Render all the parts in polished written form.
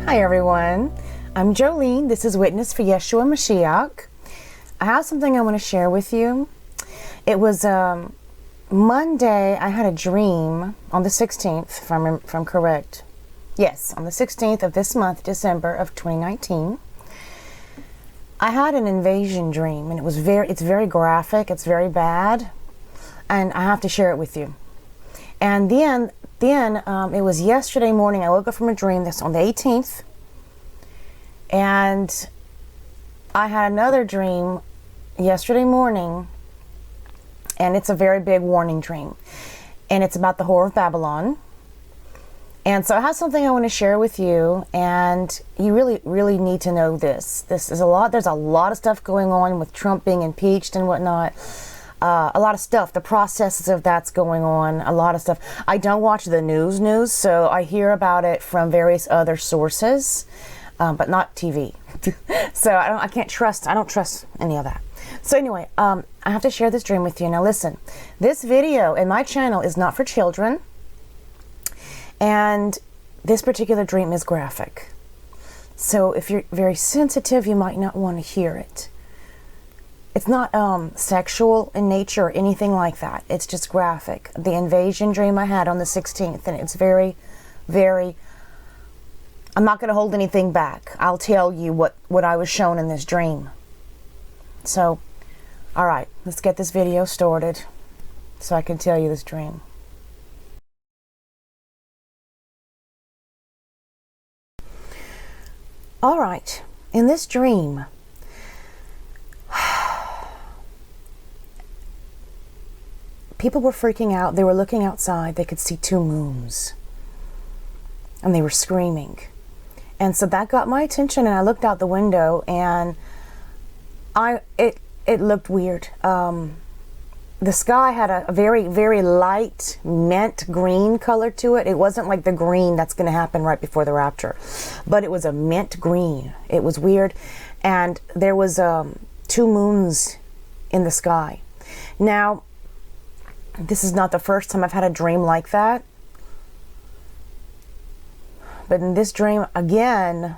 Hi everyone, I'm Jolene. This is Witness for Yeshua Mashiach. I have something I want to share with you. It was Monday. I had a dream on the 16th, if I'm correct. Yes, on the 16th of this month, December of 2019. I had an invasion dream, and it's very graphic. It's very bad, and I have to share it with you. And then it was yesterday morning. I woke up from a dream that's on the 18th, and I had another dream yesterday morning, and it's a very big warning dream, and it's about the Whore of Babylon. And so I have something I want to share with you, and you really need to know this. There's a lot of stuff going on with Trump being impeached and whatnot. A lot of stuff, the processes of that's going on, a lot of stuff. I don't watch the news, so I hear about it from various other sources, but not TV. So I don't trust any of that. So anyway, I have to share this dream with you. Now listen, this video in my channel is not for children, and this particular dream is graphic. So if you're very sensitive, you might not want to hear it. It's not sexual in nature or anything like that. It's just graphic. The invasion dream I had on the 16th, and it's very, very... I'm not going to hold anything back. I'll tell you what I was shown in this dream. So, all right, let's get this video started so I can tell you this dream. All right, in this dream, people were freaking out. They were looking outside. They could see two moons, and they were screaming. And so that got my attention, and I looked out the window, and it looked weird. The sky had a very, very light mint green color to it. It wasn't like the green that's going to happen right before the rapture, but it was a mint green. It was weird, and there was two moons in the sky. Now, this is not the first time I've had a dream like that. But in this dream, again,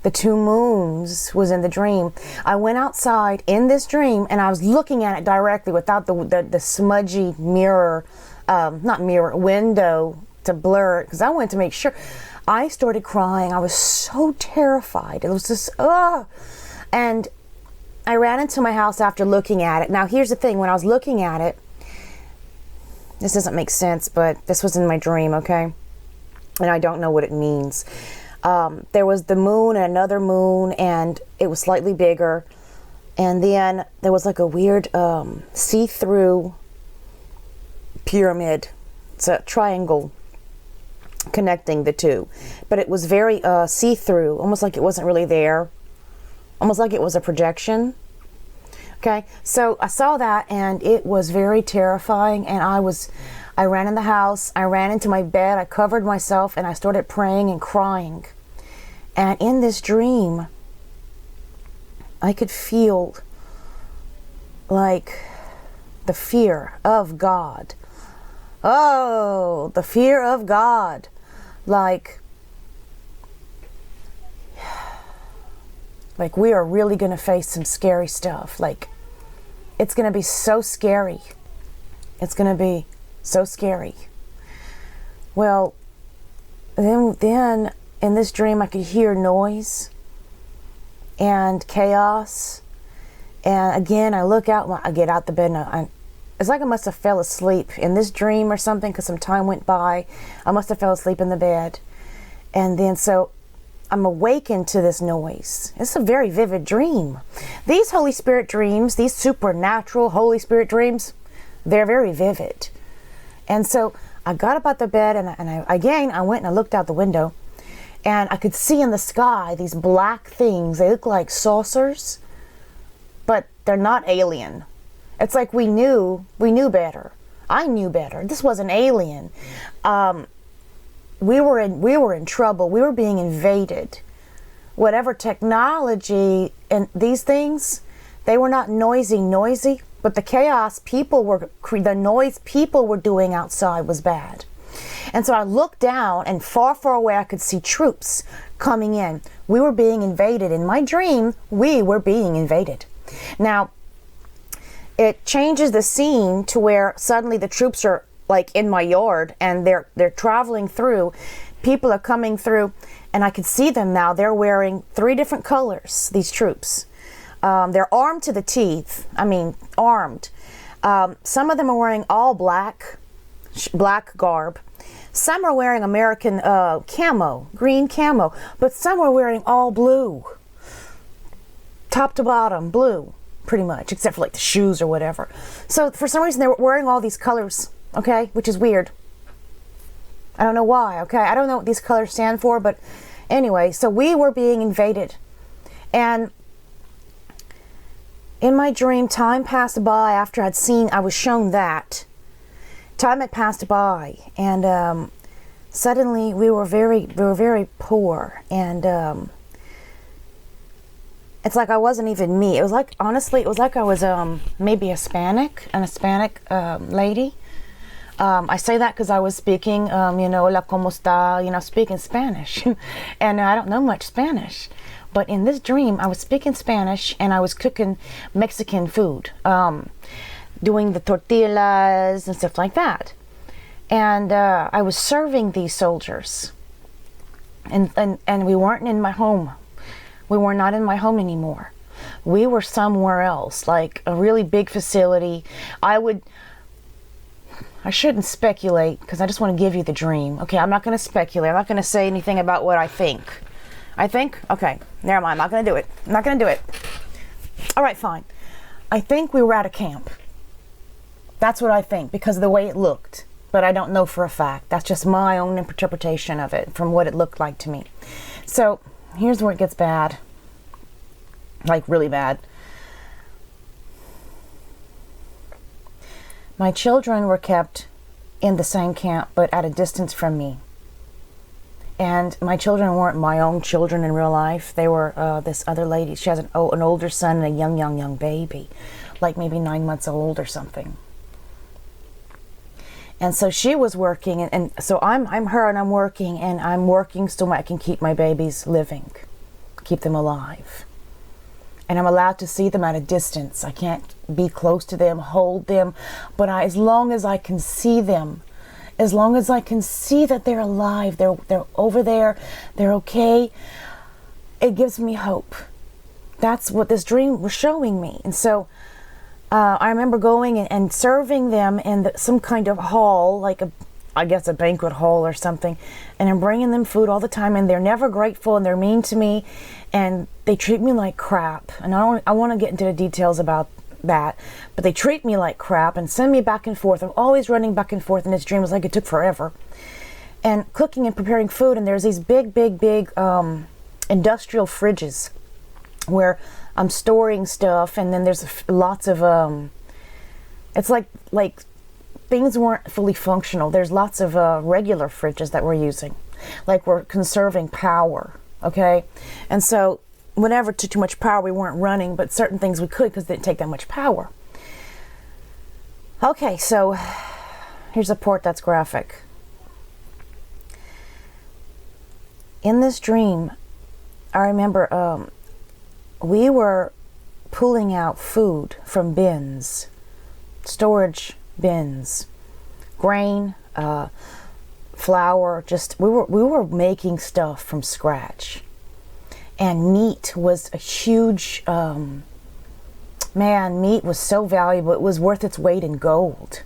the two moons was in the dream. I went outside in this dream, and I was looking at it directly without the smudgy mirror, window to blur it, because I wanted to make sure. I started crying. I was so terrified. It was just, and I ran into my house after looking at it. Now, here's the thing. When I was looking at it, this doesn't make sense, but this was in my dream, okay? And I don't know what it means. There was the moon and another moon, and it was slightly bigger. And then there was like a weird see-through pyramid. It's a triangle connecting the two. But it was very see-through, almost like it wasn't really there. Almost like it was a projection. Okay, so I saw that, and it was very terrifying, and I ran in the house, I ran into my bed, I covered myself, and I started praying and crying. And in this dream, I could feel like the fear of God. Oh, the fear of God. Like we are really going to face some scary stuff. Like, it's going to be so scary. It's going to be so scary. Well, then in this dream, I could hear noise and chaos. And again, I look out, I get out the bed, and it's like I must have fell asleep in this dream or something, because some time went by. I must have fell asleep in the bed. And then so I'm awakened to this noise. It's a very vivid dream. These Holy Spirit dreams, these supernatural Holy Spirit dreams, they're very vivid. And so I got up out the bed, and I went and I looked out the window, and I could see in the sky these black things. They look like saucers, but they're not alien. It's like we knew better. I knew better. This was an alien. We were in trouble. We were being invaded. Whatever technology and these things, they were not noisy, but the chaos the noise people were doing outside was bad. And so I looked down, and far, far away I could see troops coming in. We were being invaded. In my dream, we were being invaded. Now, it changes the scene to where suddenly the troops are like in my yard, and they're traveling through. People are coming through, and I could see them now. They're wearing 3 different colors, these troops. They're armed to the teeth. I mean, armed. Some of them are wearing all black garb. Some are wearing American camo, green camo, but some are wearing all blue. Top to bottom, blue, pretty much, except for like the shoes or whatever. So for some reason, they were wearing all these colors, okay, which is weird. I don't know why, okay? I don't know what these colors stand for, but anyway, so we were being invaded. And in my dream, time passed by after I was shown that. Time had passed by, and suddenly we were very poor, and it's like I wasn't even me. It was like, honestly, it was like I was maybe an Hispanic lady. I say that because I was speaking, hola, ¿cómo está? Speaking Spanish. And I don't know much Spanish. But in this dream, I was speaking Spanish, and I was cooking Mexican food, doing the tortillas and stuff like that. And I was serving these soldiers. And we weren't in my home. We were not in my home anymore. We were somewhere else, like a really big facility. I shouldn't speculate because I just want to give you the dream. Okay, I'm not going to speculate. I'm not going to say anything about what I think. I think? Okay, never mind. I'm not going to do it. I'm not going to do it. All right, fine. I think we were at a camp. That's what I think because of the way it looked. But I don't know for a fact. That's just my own interpretation of it from what it looked like to me. So here's where it gets bad. Like really bad. My children were kept in the same camp, but at a distance from me. And my children weren't my own children in real life. They were this other lady. She has an older son and a young baby, like maybe 9 months old or something. And so she was working, and so I'm her, and I'm working so I can keep my babies living, keep them alive. And I'm allowed to see them at a distance. I can't be close to them, hold them, but as long as I can see them, as long as I can see that they're alive, they're over there, they're okay, it gives me hope. That's what this dream was showing me. And so I remember going and serving them in some kind of hall, like I guess a banquet hall or something, and I'm bringing them food all the time, and they're never grateful, and they're mean to me, and they treat me like crap. And I want to get into the details about that, but they treat me like crap and send me back and forth. I'm always running back and forth in this dream. It was like it took forever. And cooking and preparing food, and there's these big industrial fridges where I'm storing stuff, and then there's lots of it's like things weren't fully functional. There's lots of regular fridges that we're using, like we're conserving power, okay? And so whenever it took too much power, we weren't running, but certain things we could because it didn't take that much power. Okay, so here's a part that's graphic. In this dream, I remember we were pulling out food from bins, storage bins, grain, flour, we were making stuff from scratch. And meat was a huge, meat was so valuable. It was worth its weight in gold.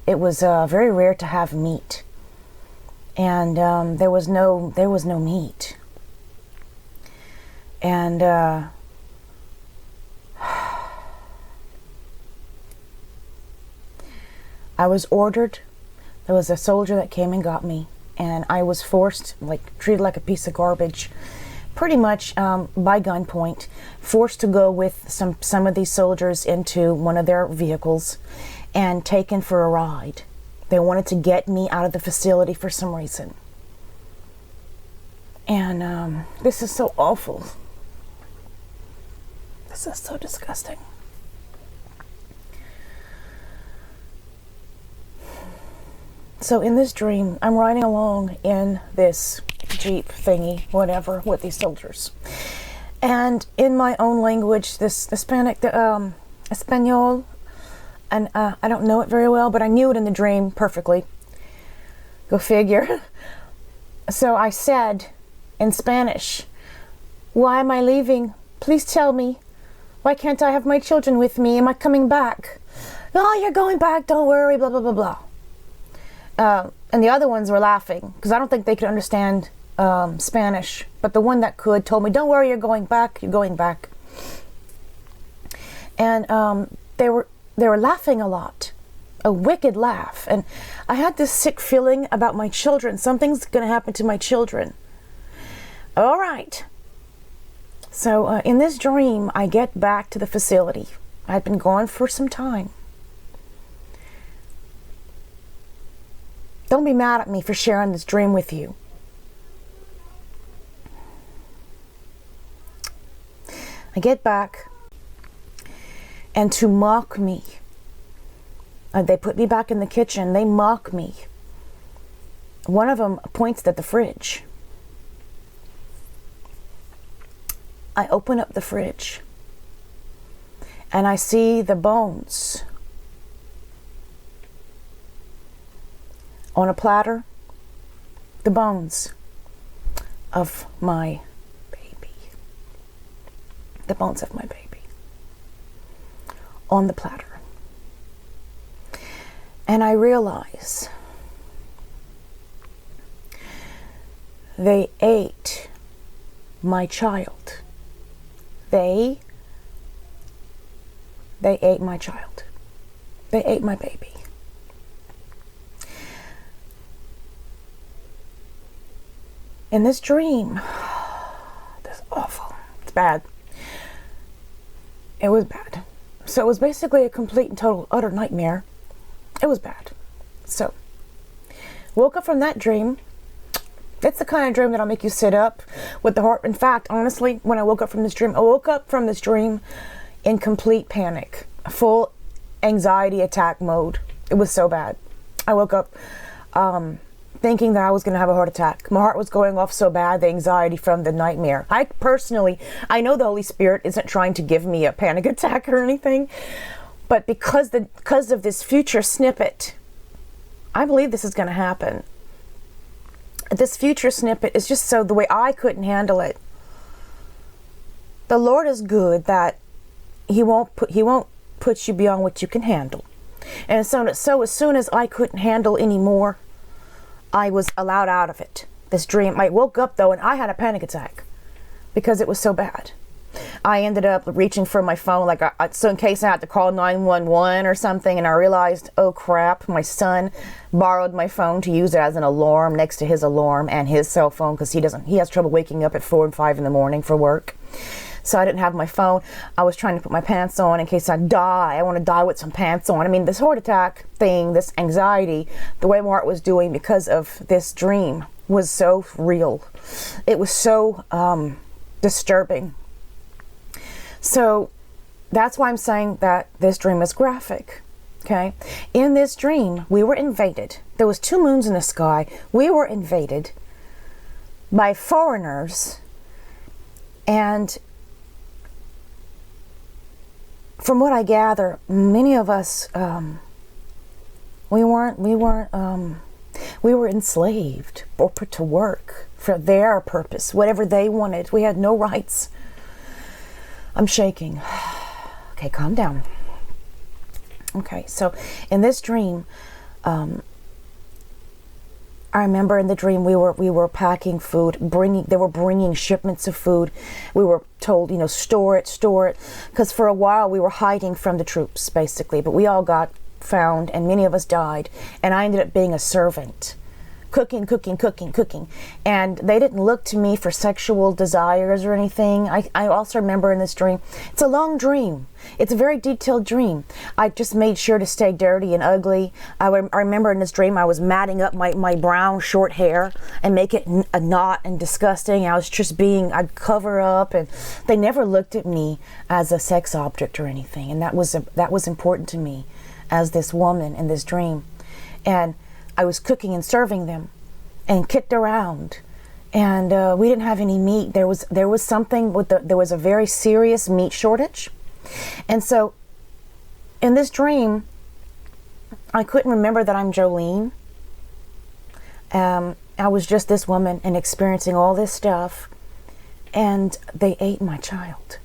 It was very rare to have meat. And there was no meat. And I was ordered. There was a soldier that came and got me, and I was forced, treated like a piece of garbage, pretty much by gunpoint, forced to go with some of these soldiers into one of their vehicles and taken for a ride. They wanted to get me out of the facility for some reason. And this is so awful. This is so disgusting. So in this dream, I'm riding along in this Jeep thingy, whatever, with these soldiers. And in my own language, this Hispanic, Espanol, and I don't know it very well, but I knew it in the dream perfectly. Go figure. So I said in Spanish, "Why am I leaving? Please tell me. Why can't I have my children with me? Am I coming back?" "Oh, you're going back, don't worry, blah, blah, blah, blah." And the other ones were laughing because I don't think they could understand Spanish. But the one that could told me, "Don't worry, you're going back, you're going back." And they were laughing a lot, a wicked laugh. And I had this sick feeling about my children. Something's going to happen to my children. All right. So in this dream, I get back to the facility. I'd been gone for some time. Don't be mad at me for sharing this dream with you. I get back, and to mock me, they put me back in the kitchen. They mock me. One of them points at the fridge. I open up the fridge, and I see the bones on a platter, the bones of my baby. The bones of my baby on the platter. And I realize they ate my child. They ate my child. They ate my baby. In this dream, this is awful. It's bad. It was bad. So it was basically a complete and total utter nightmare. It was bad. So, woke up from that dream. It's the kind of dream that'll make you sit up with the heart. In fact, honestly, when I woke up from this dream, I woke up from this dream in complete panic, full anxiety attack mode. It was so bad. I woke up thinking that I was going to have a heart attack. My heart was going off so bad, the anxiety from the nightmare. I know the Holy Spirit isn't trying to give me a panic attack or anything, but because of this future snippet, I believe this is going to happen. This future snippet is just so the way I couldn't handle it. The Lord is good that He won't put you beyond what you can handle. And so as soon as I couldn't handle anymore, I was allowed out of it. This dream. I woke up though and I had a panic attack because it was so bad. I ended up reaching for my phone, so in case I had to call 911 or something, and I realized, oh crap, my son borrowed my phone to use it as an alarm next to his alarm and his cell phone because he has trouble waking up at 4 and 5 in the morning for work. So I didn't have my phone. I was trying to put my pants on in case I die. I want to die with some pants on. I mean, this heart attack thing, this anxiety, the way my heart was doing because of this dream was so real. It was so disturbing. So that's why I'm saying that this dream is graphic. Okay? In this dream, we were invaded. There was 2 moons in the sky. We were invaded by foreigners, and from what I gather, many of us, we were enslaved or put to work for their purpose, whatever they wanted. We had no rights. I'm shaking. Okay, calm down. Okay, so in this dream, I remember in the dream we were packing food, they were bringing shipments of food. We were told, store it, because for a while we were hiding from the troops, basically. But we all got found, and many of us died. And I ended up being a servant, cooking. And they didn't look to me for sexual desires or anything. I also remember in this dream, it's a long dream. It's a very detailed dream. I just made sure to stay dirty and ugly. I remember in this dream I was matting up my brown short hair and make it a knot and disgusting. I'd cover up, and they never looked at me as a sex object or anything. And that was important to me as this woman in this dream. And I was cooking and serving them and kicked around. And we didn't have any meat. There was something with there was a very serious meat shortage. And so in this dream, I couldn't remember that I'm Jolene. I was just this woman and experiencing all this stuff. And they ate my child.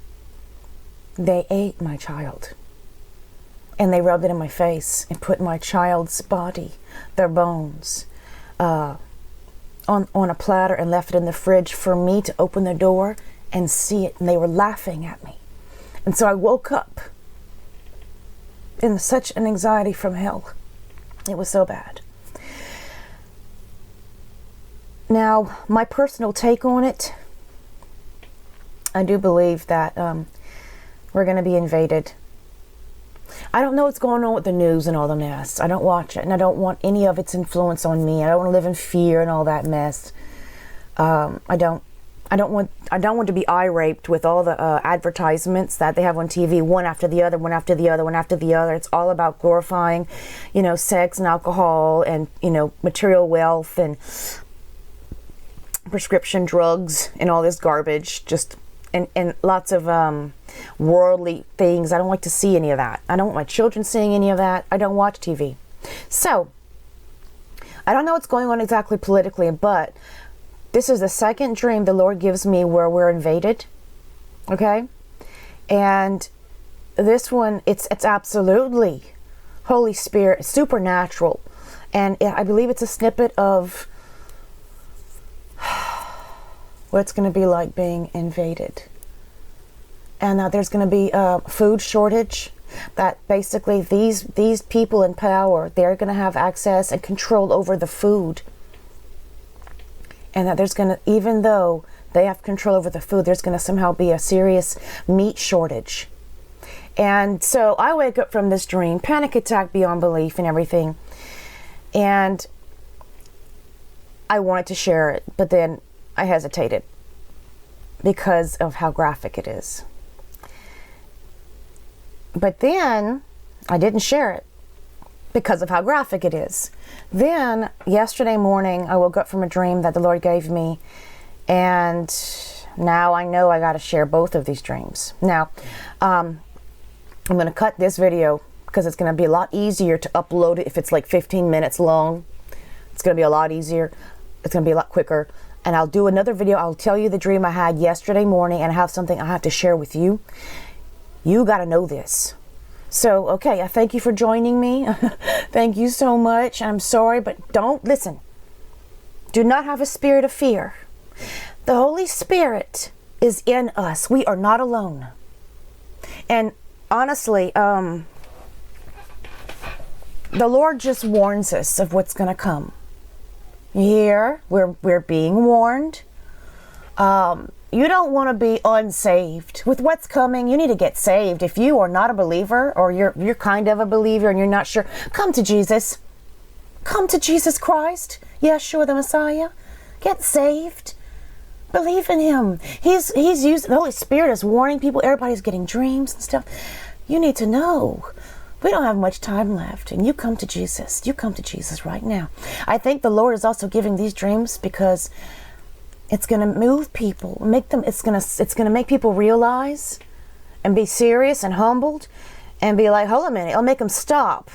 They ate my child. And they rubbed it in my face and put my child's body, their bones, on a platter and left it in the fridge for me to open the door and see it. And they were laughing at me. And so I woke up in such an anxiety from hell. It was so bad. Now, my personal take on it, I do believe that we're going to be invaded. I don't know what's going on with the news and all the mess. I don't watch it, and I don't want any of its influence on me. I don't want to live in fear and all that mess. I don't want to be eye-raped with all the advertisements that they have on TV, one after the other, one after the other, one after the other. It's all about glorifying, sex and alcohol and, material wealth and prescription drugs and all this garbage. And lots of worldly things. I don't like to see any of that. I don't want my children seeing any of that. I don't watch TV. So, I don't know what's going on exactly politically, but this is the second dream the Lord gives me where we're invaded. Okay? And this one, it's absolutely Holy Spirit, supernatural. And I believe it's a snippet of what it's going to be like being invaded. And there's going to be a food shortage, that basically these people in power, they're going to have access and control over the food. And that there's going to, even though they have control over the food, there's going to somehow be a serious meat shortage. And so I wake up from this dream, panic attack beyond belief and everything. And I wanted to share it, but then I hesitated because of how graphic it is. But then I didn't share it because of how graphic it is. Then yesterday morning, I woke up from a dream that the Lord gave me, and now I know I got to share both of these dreams. Now, I'm going to cut this video because it's going to be a lot easier to upload it if it's like 15 minutes long. It's going to be a lot easier. It's going to be a lot quicker. And I'll do another video. I'll tell you the dream I had yesterday morning, and I have something I have to share with you. You got to know this. So, okay, I thank you for joining me. Thank you so much. I'm sorry, but don't listen. Do not have a spirit of fear. The Holy Spirit is in us. We are not alone. And honestly, the Lord just warns us of what's going to come. Here, we're being warned. You don't want to be unsaved. With what's coming, you need to get saved. If you are not a believer, or you're kind of a believer and you're not sure, come to Jesus. Come to Jesus Christ, Yeshua the Messiah. Get saved. Believe in Him. He's using, the Holy Spirit is warning people. Everybody's getting dreams and stuff. You need to know. We don't have much time left, and you come to Jesus. You come to Jesus right now. I think the Lord is also giving these dreams because it's going to move people, it's going to make people realize and be serious and humbled and be like, hold a minute. It'll make them stop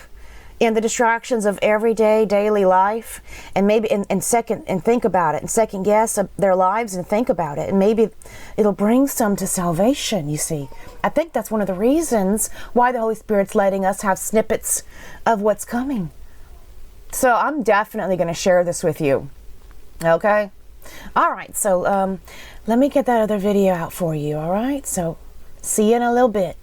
in the distractions of everyday daily life, and maybe and think about it, and second guess their lives and think about it, and maybe it'll bring some to salvation. You see, I think that's one of the reasons why the Holy Spirit's letting us have snippets of what's coming. So I'm definitely going to share this with you. Okay. All right, so let me get that other video out for you. All right, so see you in a little bit.